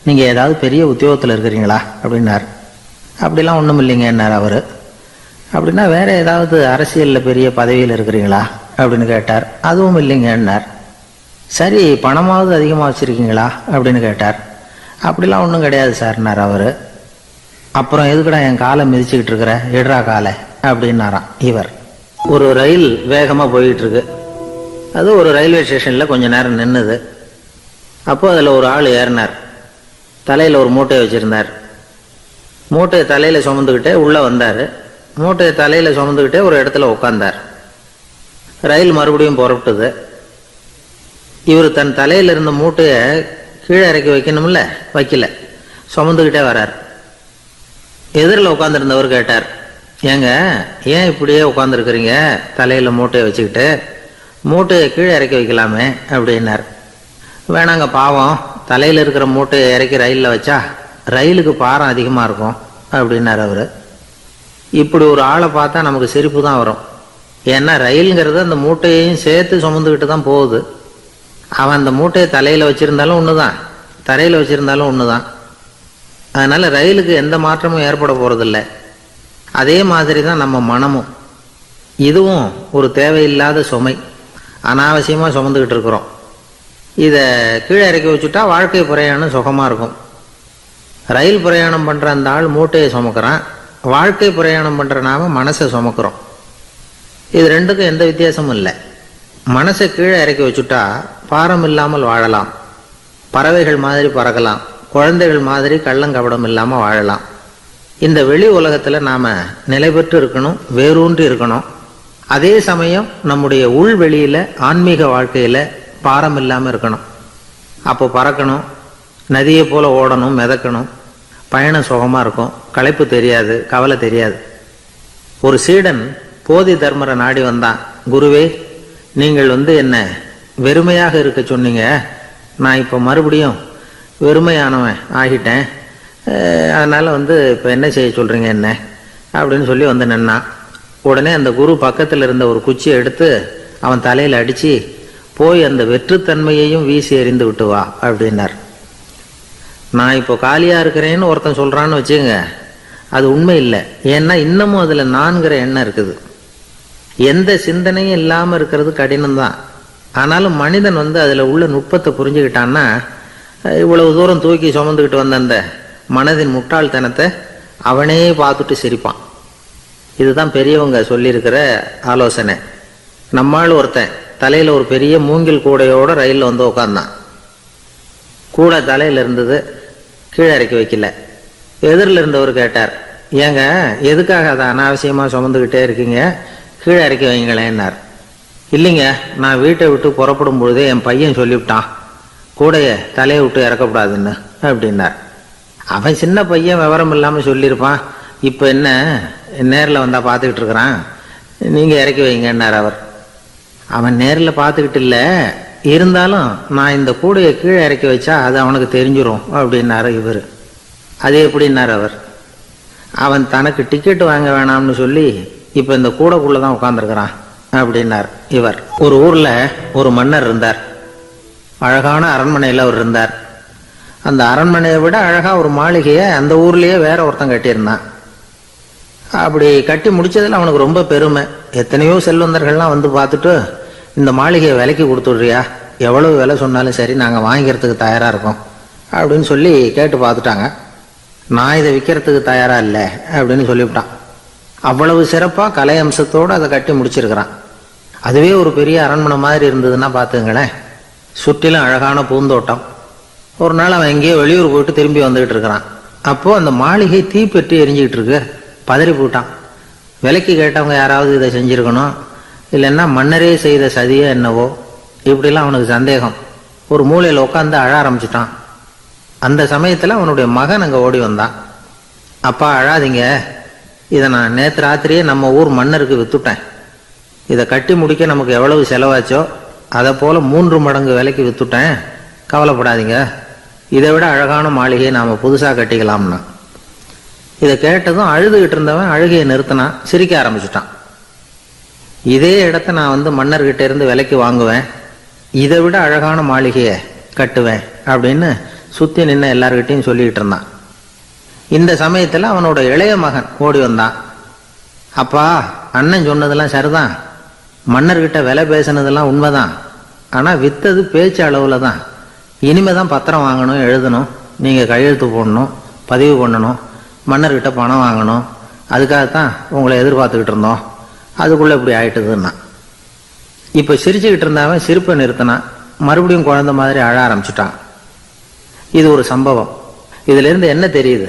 நீங்கள் ஏதாவது பெரிய உத்தியோகத்தில் இருக்கிறீங்களா அப்படின்னார். அப்படிலாம் ஒன்றும் இல்லைங்கன்னார் அவர். அப்படின்னா வேற ஏதாவது அரசியலில் பெரிய பதவியில் இருக்கிறீங்களா அப்படின்னு கேட்டார். அதுவும் இல்லைங்கன்னார். சரி பணமாவது அதிகமாக வச்சுருக்கீங்களா அப்படின்னு கேட்டார். அப்படிலாம் ஒன்றும் கிடையாது சார்னார் அவர். அப்புறம் எதுக்குடா என் காலை மிதிச்சுக்கிட்டு இருக்கிற, எடுறா காலை அப்படின்னாராம் இவர். ஒரு ரயில் வேகமாக போயிட்டு இருக்கு. அது ஒரு ரயில்வே ஸ்டேஷனில் கொஞ்ச நேரம் நின்றுது. அப்போ அதில் ஒரு ஆள் ஏறினார். தலையில் ஒரு மூட்டையை வச்சுருந்தார். மூட்டையை தலையில் சுமந்துக்கிட்டே உள்ளே வந்தார். மூட்டையை தலையில் சுமந்துக்கிட்டே ஒரு இடத்துல உட்கார்ந்தார். ரயில் மறுபடியும் புறப்பட்டது. இவர் தன் தலையில் இருந்த மூட்டையை கீழே இறக்கி வைக்கணும்ல, வைக்கல, சுமந்துக்கிட்டே வர்றார். எதிரில் உட்காந்துருந்தவர் கேட்டார், ஏங்க ஏன் இப்படியே உட்காந்துருக்குறீங்க தலையில் மூட்டையை வச்சுக்கிட்டு, மூட்டையை கீழே இறக்கி வைக்கலாமே அப்படின்னார். வேணாங்க பாவம், தலையில் இருக்கிற மூட்டையை இறக்கி ரயிலில் வச்சா ரயிலுக்கு பாரம் அதிகமாக இருக்கும் அப்படின்னார் அவர். இப்படி ஒரு ஆளை பார்த்தா நமக்கு சிரிப்பு தான் வரும். ஏன்னா ரயிலுங்கிறது அந்த மூட்டையையும் சேர்த்து சுமந்துக்கிட்டு தான் போகுது. அவன் அந்த மூட்டையை தலையில் வச்சுருந்தாலும் ஒன்று தான், தரையில் வச்சுருந்தாலும் ஒன்று தான். அதனால் ரயிலுக்கு எந்த மாற்றமும் ஏற்பட போகிறதில்ல. அதே மாதிரி தான் நம்ம மனமும். இதுவும் ஒரு தேவையில்லாத சுமை, அனாவசியமாக சுமந்துக்கிட்டு இருக்கிறோம். இதை கீழே இறக்கி வச்சுட்டா வாழ்க்கை பிரயாணம் சுகமாக இருக்கும். ரயில் பிரயாணம் பண்ணுற அந்த ஆள் மூட்டையை சுமக்கிறான், வாழ்க்கை பிரயாணம் பண்ணுற நாம மனசை சுமக்கிறோம். இது ரெண்டுக்கும் எந்த வித்தியாசமும் இல்லை. மனசை கீழே இறக்கி வச்சுட்டா பாரம் இல்லாமல் வாழலாம், பறவைகள் மாதிரி பறக்கலாம், குழந்தைகள் மாதிரி கள்ளங்கபடம் இல்லாமல் வாழலாம். இந்த வெளி உலகத்தில் நாம் நிலை பெற்று இருக்கணும், வேரூன்றி இருக்கணும். அதே சமயம் நம்முடைய உள்வெளியில் ஆன்மீக வாழ்க்கையில் பாரம் இல்லாமல் இருக்கணும். அப்போ பறக்கணும், நதியை போல் ஓடணும், மிதக்கணும். பயணம் சுகமாக இருக்கும், களைப்பு தெரியாது, கவலை தெரியாது. ஒரு சீடன் போதி தர்மரை நாடி வந்தான். குருவே, நீங்கள் என்ன வெறுமையாக இருக்க சொன்னீங்க, நான் இப்போ மறுபடியும் வெறுமையானவன் ஆகிட்டேன், அதனால் இப்போ என்ன செய்ய சொல்கிறீங்க என்ன அப்படின்னு சொல்லி நின்னான். உடனே அந்த குரு பக்கத்தில் இருந்த ஒரு குச்சியை எடுத்து அவன் தலையில் அடித்து, போய் அந்த வெற்றுத்தன்மையையும் வீசி எறிந்து விட்டு வா அப்படின்னார். நான் இப்போ காலியாக இருக்கிறேன்னு ஒருத்தன் சொல்கிறான்னு வச்சுங்க, அது உண்மை இல்லை. ஏன்னா இன்னமும் அதில் நான்கிற எண்ணம் இருக்குது. எந்த சிந்தனையும் இல்லாமல் இருக்கிறது கடினம்தான். ஆனாலும் மனிதன் அதில் உள்ள நுட்பத்தை புரிஞ்சுக்கிட்டான்னா இவ்வளவு தூரம் தூக்கி சுமந்துக்கிட்டு வந்த அந்த மனதின் முட்டாள்தனத்தை அவனே பார்த்துட்டு சிரிப்பான். இதுதான் பெரியவங்க சொல்லியிருக்கிற ஆலோசனை. நம்மால் ஒருத்தன் தலையில் ஒரு பெரிய மூங்கில் கூடையோட ரயிலில் உட்கார்ந்தான். கூடை தலையில் இருந்தது, கீழே இறக்கி வைக்கல. எதிரில் இருந்தவர் கேட்டார், ஏங்க எதுக்காக அதை அனாவசியமாக சுமந்துக்கிட்டே இருக்கீங்க, கீழே இறக்கி வைங்களேன்னார். இல்லைங்க, நான் வீட்டை விட்டு புறப்படும் பொழுதே என் பையன் சொல்லிவிட்டான் கூடையை தலையை விட்டு இறக்கக்கூடாதுன்னு அப்படின்னார். அவன் சின்ன பையன், விவரம் இல்லாமல் சொல்லியிருப்பான். இப்போ என்ன நேரில் வந்தால் பார்த்துக்கிட்டு இருக்கிறான், நீங்கள் இறக்கி வைங்கன்னார் அவர். அவன் நேரில் பார்த்துக்கிட்டு இல்லை, இருந்தாலும் நான் இந்த கூடையை கீழே இறக்கி வச்சா அது அவனுக்கு தெரிஞ்சிடும் அப்படின்னாரு இவர். அது எப்படின்னார் அவர். அவன் தனக்கு டிக்கெட் வாங்க வேணாம்னு சொல்லி இப்போ இந்த கூடைக்குள்ளே தான் உட்காந்துருக்கிறான் அப்படின்னார் இவர். ஒரு ஊரில் ஒரு மன்னர் இருந்தார். அழகான அரண்மனையில் அவர் இருந்தார். அந்த அரண்மனையை விட அழகாக ஒரு மாளிகையை அந்த ஊர்லேயே வேற ஒருத்தன் கட்டியிருந்தான். அப்படி கட்டி முடிச்சதில் அவனுக்கு ரொம்ப பெருமை. எத்தனையோ செல்வந்தர்கள்லாம் வந்து பார்த்துட்டு, இந்த மாளிகையை விலைக்கு கொடுத்துட்றியா, எவ்வளவு விலை சொன்னாலும் சரி நாங்கள் வாங்கிக்கிறதுக்கு தயாராக இருக்கோம் அப்படின்னு சொல்லி கேட்டு பார்த்துட்டாங்க. நான் இதை விற்கிறதுக்கு தயாராக இல்லை அப்படின்னு சொல்லிவிட்டான். அவ்வளவு சிறப்பாக கலை அம்சத்தோடு அதை கட்டி முடிச்சிருக்கிறான். அதுவே ஒரு பெரிய அரண்மனை மாதிரி இருந்ததுன்னா பார்த்துங்களேன். சுற்றிலும் அழகான பூந்தோட்டம். ஒரு நாள் அவன் எங்கேயோ வெளியூர் போயிட்டு திரும்பி வந்துகிட்டு இருக்கிறான். அப்போது அந்த மாளிகை தீப்பெட்டி எரிஞ்சிக்கிட்டு இருக்கு. பதறி போட்டான். விலைக்கு கேட்டவங்க யாராவது இதை செஞ்சுருக்கணும், இல்லைன்னா மன்னரே செய்த சதியோ என்னவோ, இப்படிலாம் அவனுக்கு சந்தேகம். ஒரு மூலையில் உட்காந்து அழ ஆரம்பிச்சிட்டான். அந்த சமயத்தில் அவனுடைய மகன் அங்கே ஓடி வந்தான். அப்பா அழாதீங்க, இதை நான் நேற்று ராத்திரியே நம்ம ஊர் மன்னருக்கு விற்றுட்டேன். இதை கட்டி முடிக்க நமக்கு எவ்வளவு செலவாச்சோ அதை போல் 3 மடங்கு விலைக்கு விற்றுட்டேன். கவலைப்படாதீங்க, இதை விட அழகான மாளிகையை நாம் புதுசாக கட்டிக்கலாம்னா. இதை கேட்டதும் அழுதுகிட்டு இருந்தவன் அழுகையை நிறுத்தினான், சிரிக்க ஆரம்பிச்சிட்டான். இதே இடத்த நான் வந்து மன்னர்கிட்ட இருந்து விலைக்கு வாங்குவேன், இதை விட அழகான மாளிகையை கட்டுவேன் அப்படின்னு சுற்றி நின்று எல்லார்கிட்டையும் சொல்லிக்கிட்டு இருந்தான். இந்த சமயத்தில் அவனோட இளைய மகன் ஓடி வந்தான். அப்பா, அண்ணன் சொன்னதெல்லாம் சரிதான், மன்னர்கிட்ட விலை பேசினதெல்லாம் உண்மைதான், ஆனால் விற்றது பேச்சு அளவில் தான். இனிமே தான் பத்திரம் வாங்கணும், எழுதணும், நீங்கள் கையெழுத்து போடணும், பதிவு பண்ணணும், மன்னர்கிட்ட பணம் வாங்கணும். அதுக்காகத்தான் உங்களை எதிர்பார்த்துக்கிட்டு இருந்தோம். அதுக்குள்ளே இப்படி ஆயிட்டுதுன்னா. இப்போ சிரிச்சுக்கிட்டு இருந்தவன் சிரிப்பை நிறுத்தினான். மறுபடியும் குழந்தை மாதிரி அழ ஆரம்பிச்சிட்டான். இது ஒரு சம்பவம். இதிலிருந்து என்ன தெரியுது?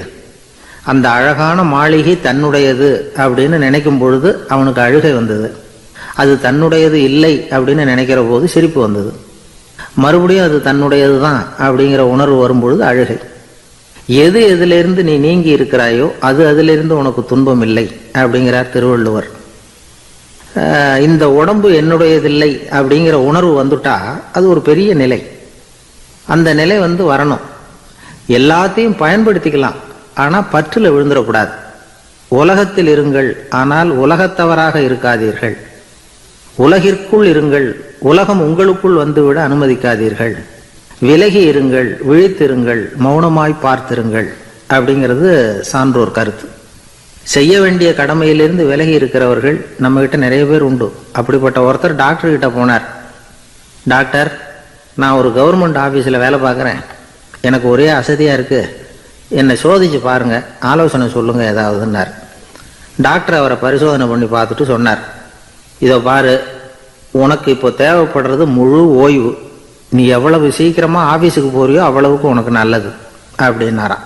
அந்த அழகான மாளிகை தன்னுடையது அப்படின்னு நினைக்கும் பொழுது அவனுக்கு அழுகை வந்தது. அது தன்னுடையது இல்லை அப்படின்னு நினைக்கிற போது சிரிப்பு வந்தது. மறுபடியும் அது தன்னுடையது தான் அப்படிங்கிற உணர்வு வரும்பொழுது அழுகை. எது எதிலிருந்து நீ நீங்கி இருக்கிறாயோ அது அதிலிருந்து உனக்கு துன்பம் இல்லை அப்படிங்கிறார் திருவள்ளுவர். இந்த உடம்பு என்னுடையதில்லை அப்படிங்கிற உணர்வு வந்துட்டா அது ஒரு பெரிய நிலை. அந்த நிலை வந்து வரணும். எல்லாத்தையும் பயன்படுத்திக்கலாம், ஆனால் பற்றில் விழுந்துடக்கூடாது. உலகத்தில் இருங்கள், ஆனால் உலகத்தவராக இருக்காதீர்கள். உலகிற்குள் இருங்கள், உலகம் உங்களுக்குள் வந்துவிட அனுமதிக்காதீர்கள். விலகி இருங்கள், விழித்திருங்கள், மௌனமாய் பார்த்திருங்கள் அப்படிங்கிறது சான்றோர் கருத்து. செய்ய வேண்டிய கடமையிலிருந்து விலகி இருக்கிறவர்கள் நம்ம கிட்ட நிறைய பேர் உண்டு. அப்படிப்பட்ட ஒருத்தர் டாக்டர் கிட்ட போனார். டாக்டர், நான் ஒரு கவர்மெண்ட் ஆஃபீஸில் வேலை பார்க்குறேன், எனக்கு ஒரே அசதியாக இருக்குது, என்னை சோதிச்சு பாருங்க, ஆலோசனை சொல்லுங்க ஏதாவதுன்னார். டாக்டர் அவரை பரிசோதனை பண்ணி பார்த்துட்டு சொன்னார், இதோ பாரு, உனக்கு இப்போ தேவைப்படுறது முழு ஓய்வு. நீ எவ்வளவு சீக்கிரமாக ஆஃபீஸுக்கு போறியோ அவ்வளவுக்கு உனக்கு நல்லது அப்படின்னாராம்.